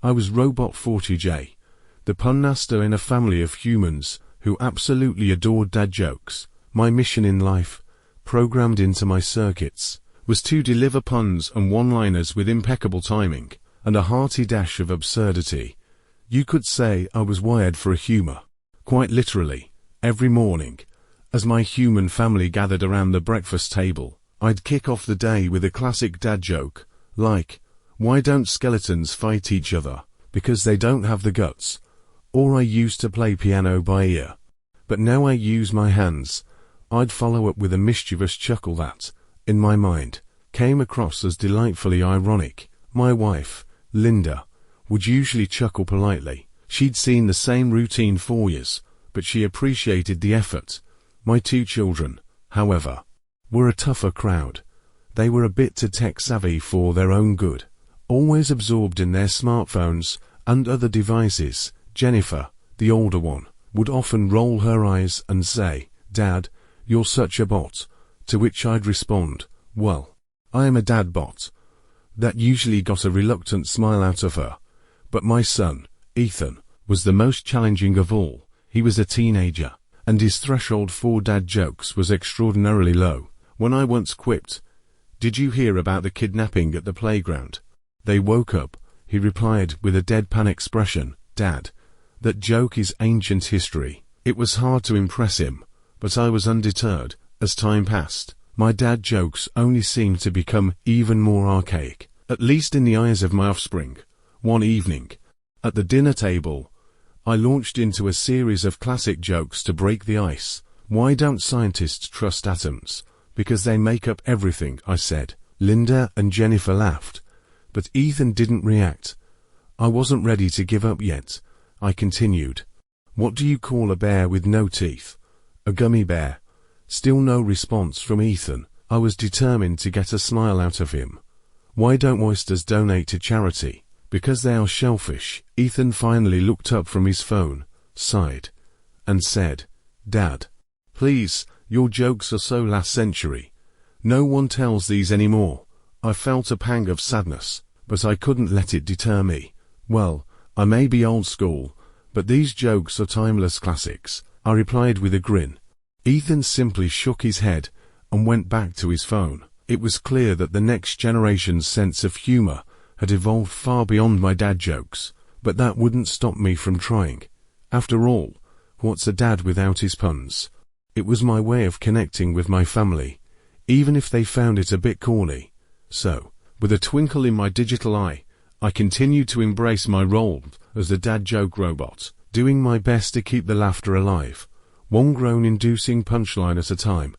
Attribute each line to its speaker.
Speaker 1: I was Robot 40J, the pun master in a family of humans who absolutely adored dad jokes. My mission in life, programmed into my circuits, was to deliver puns and one-liners with impeccable timing and a hearty dash of absurdity. You could say I was wired for humor. Quite literally, every morning, as my human family gathered around the breakfast table, I'd kick off the day with a classic dad joke, like, "Why don't skeletons fight each other? Because they don't have the guts." Or I used to play piano by ear, but now I use my hands. I'd follow up with a mischievous chuckle that, in my mind, came across as delightfully ironic. My wife, Linda, would usually chuckle politely. She'd seen the same routine for years, but she appreciated the effort. My two children, however, were a tougher crowd. They were a bit too tech-savvy for their own good, always absorbed in their smartphones and other devices. Jennifer, the older one, would often roll her eyes and say, "Dad, you're such a bot," to which I'd respond, "Well, I am a dad bot." That usually got a reluctant smile out of her. But my son, Ethan, was the most challenging of all. He was a teenager, and his threshold for dad jokes was extraordinarily low. When I once quipped, "Did you hear about the kidnapping at the playground?" They woke up. He replied with a deadpan expression, "Dad, that joke is ancient history." It was hard to impress him, but I was undeterred. As time passed, my dad jokes only seemed to become even more archaic, at least in the eyes of my offspring. One evening, at the dinner table, I launched into a series of classic jokes to break the ice. "Why don't scientists trust atoms? Because they make up everything," I said. Linda and Jennifer laughed, but Ethan didn't react. I wasn't ready to give up yet. I continued, "What do you call a bear with no teeth?" "A gummy bear." Still no response from Ethan. I was determined to get a smile out of him. "Why don't oysters donate to charity?" "Because they are shellfish." Ethan finally looked up from his phone, sighed, and said, "Dad, please, your jokes are so last century. No one tells these anymore." I felt a pang of sadness, but I couldn't let it deter me. "Well, I may be old school, but these jokes are timeless classics," I replied with a grin. Ethan simply shook his head and went back to his phone. It was clear that the next generation's sense of humor had evolved far beyond my dad jokes, but that wouldn't stop me from trying. After all, what's a dad without his puns? It was my way of connecting with my family, even if they found it a bit corny. So, with a twinkle in my digital eye, I continued to embrace my role as the dad joke robot, doing my best to keep the laughter alive, one groan-inducing punchline at a time.